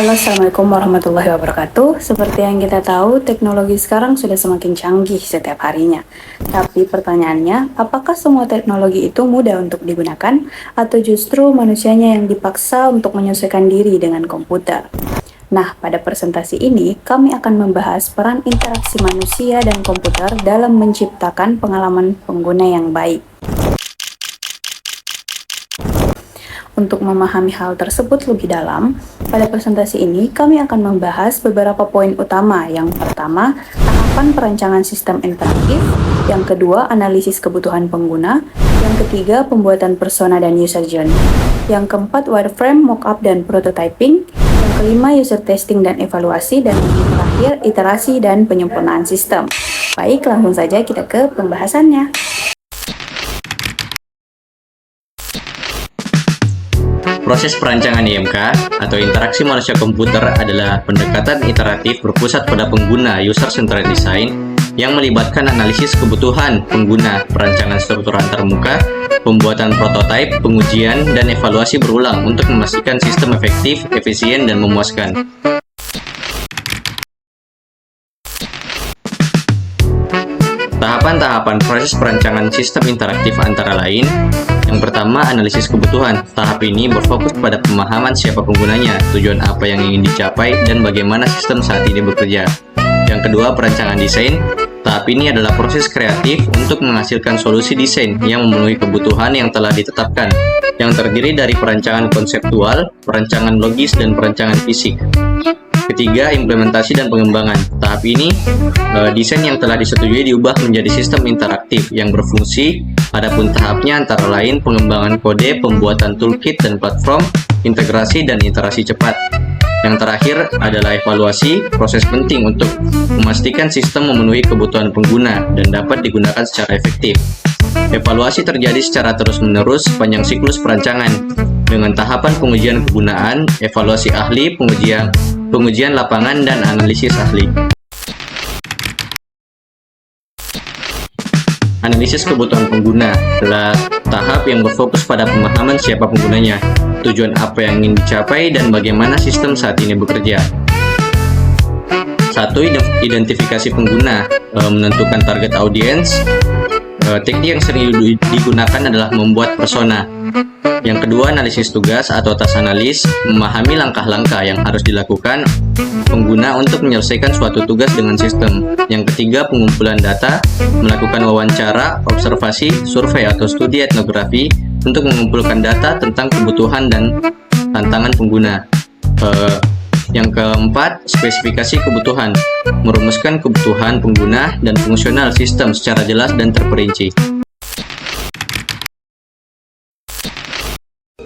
Halo, Assalamualaikum warahmatullahi wabarakatuh. Seperti yang kita tahu, teknologi sekarang sudah semakin canggih setiap harinya. Tapi pertanyaannya, apakah semua teknologi itu mudah untuk digunakan, atau justru manusianya yang dipaksa untuk menyesuaikan diri dengan komputer? Nah, pada presentasi ini, kami akan membahas peran interaksi manusia dan komputer dalam menciptakan pengalaman pengguna yang baik. Untuk memahami hal tersebut lebih dalam, pada presentasi ini kami akan membahas beberapa poin utama. Yang pertama, tahapan perancangan sistem interaktif. Yang kedua, analisis kebutuhan pengguna. Yang ketiga, pembuatan persona dan user journey. Yang keempat, wireframe, mockup, dan prototyping. Yang kelima, user testing dan evaluasi. Dan yang terakhir, iterasi dan penyempurnaan sistem. Baik, langsung saja kita ke pembahasannya. Proses perancangan IMK atau interaksi manusia komputer adalah pendekatan iteratif berpusat pada pengguna user-centered design yang melibatkan analisis kebutuhan pengguna, perancangan struktur antarmuka, pembuatan prototipe, pengujian, dan evaluasi berulang untuk memastikan sistem efektif, efisien, dan memuaskan. Tahapan-tahapan proses perancangan sistem interaktif antara lain. Yang pertama, analisis kebutuhan. Tahap ini berfokus pada pemahaman siapa penggunanya, tujuan apa yang ingin dicapai, dan bagaimana sistem saat ini bekerja. Yang kedua, perancangan desain. Tahap ini adalah proses kreatif untuk menghasilkan solusi desain yang memenuhi kebutuhan yang telah ditetapkan, yang terdiri dari perancangan konseptual, perancangan logis, dan perancangan fisik. Ketiga, implementasi dan pengembangan. Tahap ini, desain yang telah disetujui diubah menjadi sistem interaktif yang berfungsi. Adapun tahapnya antara lain pengembangan kode, pembuatan toolkit dan platform, integrasi dan iterasi cepat. Yang terakhir adalah evaluasi, proses penting untuk memastikan sistem memenuhi kebutuhan pengguna dan dapat digunakan secara efektif. Evaluasi terjadi secara terus-menerus sepanjang siklus perancangan dengan tahapan pengujian kegunaan, evaluasi ahli, pengujian lapangan, dan analisis ahli. Analisis kebutuhan pengguna adalah tahap yang berfokus pada pemahaman siapa penggunanya, tujuan apa yang ingin dicapai, dan bagaimana sistem saat ini bekerja. 1. Identifikasi pengguna, menentukan target audience. Teknik yang sering digunakan adalah membuat persona. Yang kedua, analisis tugas atau task analis, memahami langkah-langkah yang harus dilakukan pengguna untuk menyelesaikan suatu tugas dengan sistem. Yang ketiga, pengumpulan data, melakukan wawancara, observasi, survei atau studi etnografi untuk mengumpulkan data tentang kebutuhan dan tantangan pengguna. Yang keempat, spesifikasi kebutuhan, merumuskan kebutuhan pengguna dan fungsional sistem secara jelas dan terperinci.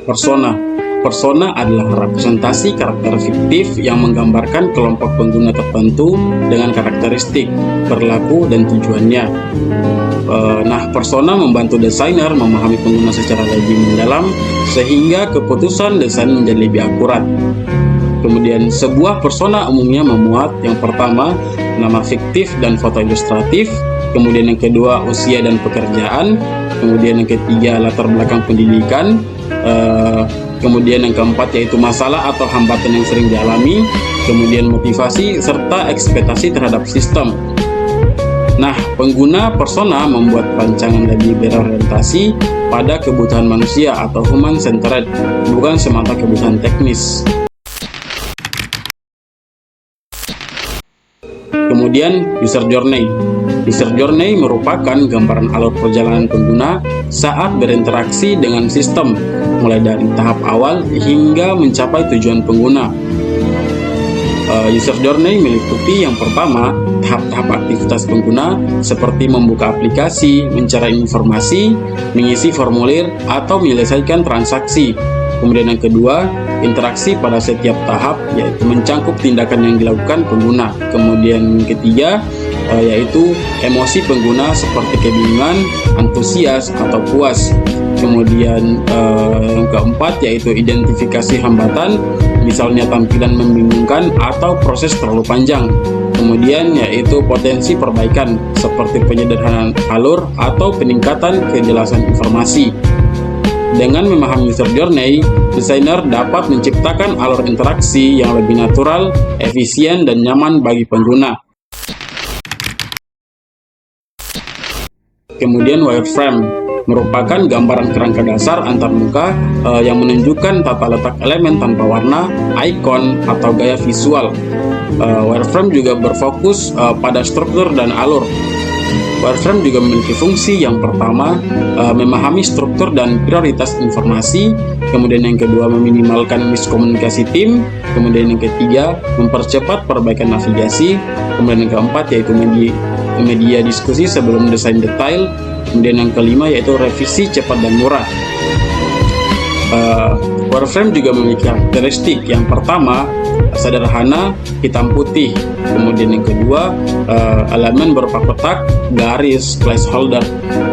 Persona adalah representasi karakter fiktif yang menggambarkan kelompok pengguna tertentu dengan karakteristik, perilaku, dan tujuannya. Persona membantu desainer memahami pengguna secara lebih mendalam sehingga keputusan desain menjadi lebih akurat. Kemudian, sebuah persona umumnya memuat yang pertama, nama fiktif dan foto ilustratif. Kemudian yang kedua, usia dan pekerjaan. Kemudian yang ketiga, latar belakang pendidikan. Kemudian yang keempat yaitu masalah atau hambatan yang sering dialami. Kemudian motivasi serta ekspektasi terhadap sistem. Pengguna persona membuat rancangan lebih berorientasi pada kebutuhan manusia atau human-centered, bukan semata kebutuhan teknis. Kemudian, user journey. User journey merupakan gambaran alur perjalanan pengguna saat berinteraksi dengan sistem, mulai dari tahap awal hingga mencapai tujuan pengguna. User journey meliputi yang pertama, tahap-tahap aktivitas pengguna seperti membuka aplikasi, mencari informasi, mengisi formulir, atau menyelesaikan transaksi. Kemudian yang kedua, interaksi pada setiap tahap, yaitu mencangkup tindakan yang dilakukan pengguna. Kemudian yang ketiga, yaitu emosi pengguna seperti kebingungan, antusias, atau puas. Kemudian yang keempat, yaitu identifikasi hambatan, misalnya tampilan membingungkan atau proses terlalu panjang. Kemudian yaitu potensi perbaikan, seperti penyederhanaan alur atau peningkatan kejelasan informasi. Dengan memahami user journey, desainer dapat menciptakan alur interaksi yang lebih natural, efisien, dan nyaman bagi pengguna. Kemudian wireframe merupakan gambaran kerangka dasar antarmuka yang menunjukkan tata letak elemen tanpa warna, icon, atau gaya visual. Wireframe juga berfokus pada struktur dan alur. Wireframe juga memiliki fungsi yang pertama, memahami struktur dan prioritas informasi, kemudian yang kedua meminimalkan miskomunikasi tim, kemudian yang ketiga mempercepat perbaikan navigasi, kemudian yang keempat yaitu media diskusi sebelum desain detail, kemudian yang kelima yaitu revisi cepat dan murah. Wireframe juga memiliki karakteristik. Yang pertama, sederhana, hitam putih. Kemudian yang kedua, elemen berupa kotak, garis, placeholder.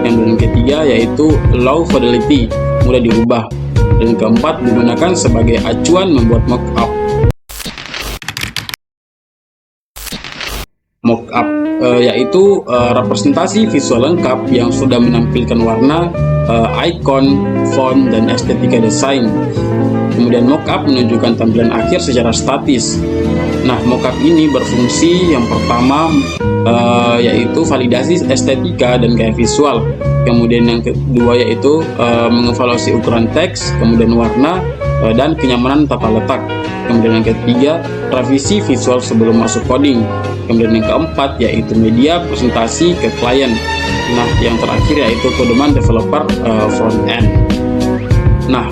Yang ketiga yaitu low fidelity, mudah diubah. Dan yang keempat, digunakan sebagai acuan membuat mockup. Mockup yaitu representasi visual lengkap yang sudah menampilkan warna, icon, font, dan estetika desain. Kemudian mockup menunjukkan tampilan akhir secara statis. Nah, mockup ini berfungsi yang pertama yaitu validasi estetika dan gaya visual. Kemudian yang kedua yaitu mengevaluasi ukuran teks, kemudian warna, dan kenyamanan tata letak. Kemudian yang ketiga, revisi visual sebelum masuk coding. Kemudian yang keempat yaitu media presentasi ke klien. Nah, yang terakhir yaitu Codeman Developer front end. Nah,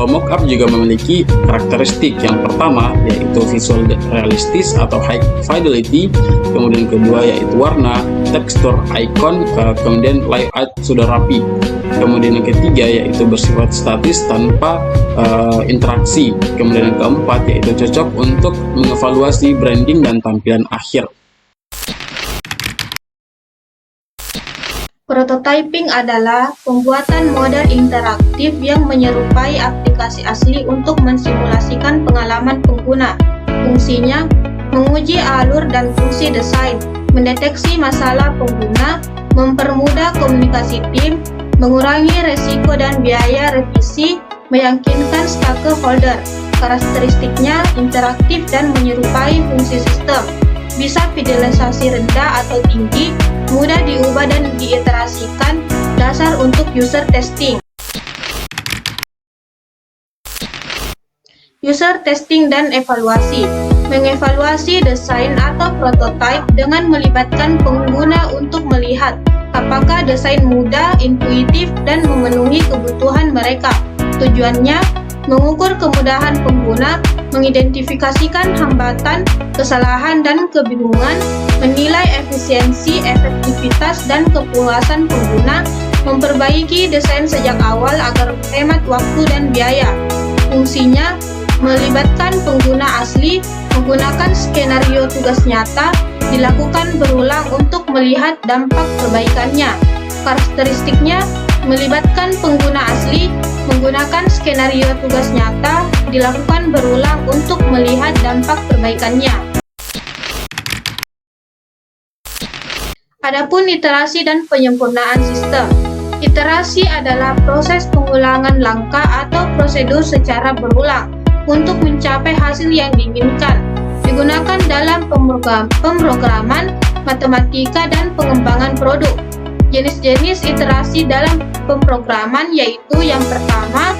mockup juga memiliki karakteristik. Yang pertama yaitu visual realistis atau high fidelity, kemudian kedua yaitu warna, tekstur, icon, kemudian layout sudah rapi. Kemudian yang ketiga yaitu bersifat statis tanpa interaksi. Kemudian yang keempat yaitu cocok untuk mengevaluasi branding dan tampilan akhir. Prototyping adalah pembuatan model interaktif yang menyerupai aplikasi asli untuk mensimulasikan pengalaman pengguna. Fungsinya menguji alur dan fungsi desain, mendeteksi masalah pengguna, mempermudah komunikasi tim, mengurangi resiko dan biaya revisi, meyakinkan stakeholder. Karakteristiknya interaktif dan menyerupai fungsi sistem. Bisa fidelisasi rendah atau tinggi, mudah diubah dan diiterasikan, dasar untuk user testing. User testing dan evaluasi. Mengevaluasi desain atau prototipe dengan melibatkan pengguna untuk melihat apakah desain mudah, intuitif, dan memenuhi kebutuhan mereka. Tujuannya mengukur kemudahan pengguna, mengidentifikasikan hambatan, kesalahan, dan kebingungan, menilai efisiensi, efektivitas, dan kepuasan pengguna, memperbaiki desain sejak awal agar menghemat waktu dan biaya. Fungsinya melibatkan pengguna asli, menggunakan skenario tugas nyata, dilakukan berulang untuk melihat dampak perbaikannya. Karakteristiknya melibatkan pengguna asli, menggunakan skenario tugas nyata, dilakukan berulang untuk melihat dampak perbaikannya. Adapun iterasi dan penyempurnaan sistem. Iterasi adalah proses pengulangan langkah atau prosedur secara berulang untuk mencapai hasil yang diinginkan. Digunakan dalam pemrograman, matematika, dan pengembangan produk. Jenis-jenis iterasi dalam pemrograman yaitu yang pertama,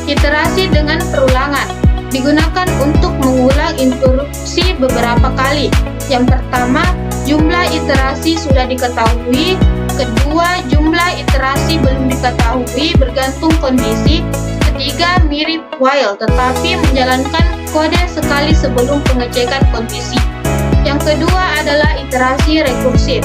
iterasi dengan perulangan. Digunakan untuk mengulang instruksi beberapa kali. Yang pertama, jumlah iterasi sudah diketahui. Kedua, jumlah iterasi belum diketahui bergantung kondisi. Ketiga, mirip while tetapi menjalankan kode sekali sebelum pengecekan kondisi. Yang kedua adalah iterasi rekursif.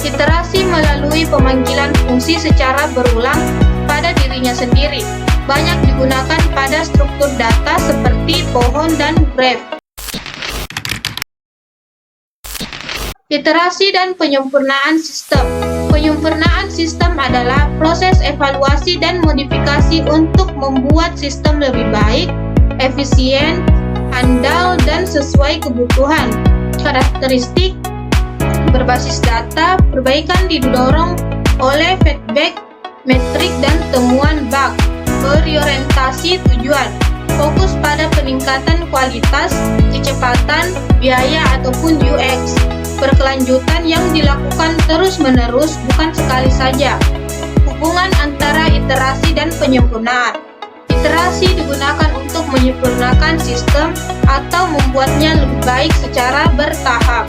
Iterasi melalui pemanggilan fungsi secara berulang pada dirinya sendiri. Banyak digunakan pada struktur data seperti pohon dan graf. Iterasi dan penyempurnaan sistem. Penyempurnaan sistem adalah proses evaluasi dan modifikasi untuk membuat sistem lebih baik, efisien, andal, dan sesuai kebutuhan. Karakteristik berbasis data, perbaikan didorong oleh feedback, metrik, dan temuan bug. reorientasi tujuan, fokus pada peningkatan kualitas, kecepatan, biaya ataupun UX. Berkelanjutan yang dilakukan terus-menerus bukan sekali saja. Hubungan antara iterasi dan penyempurnaan. Iterasi digunakan untuk menyempurnakan sistem atau membuatnya lebih baik secara bertahap.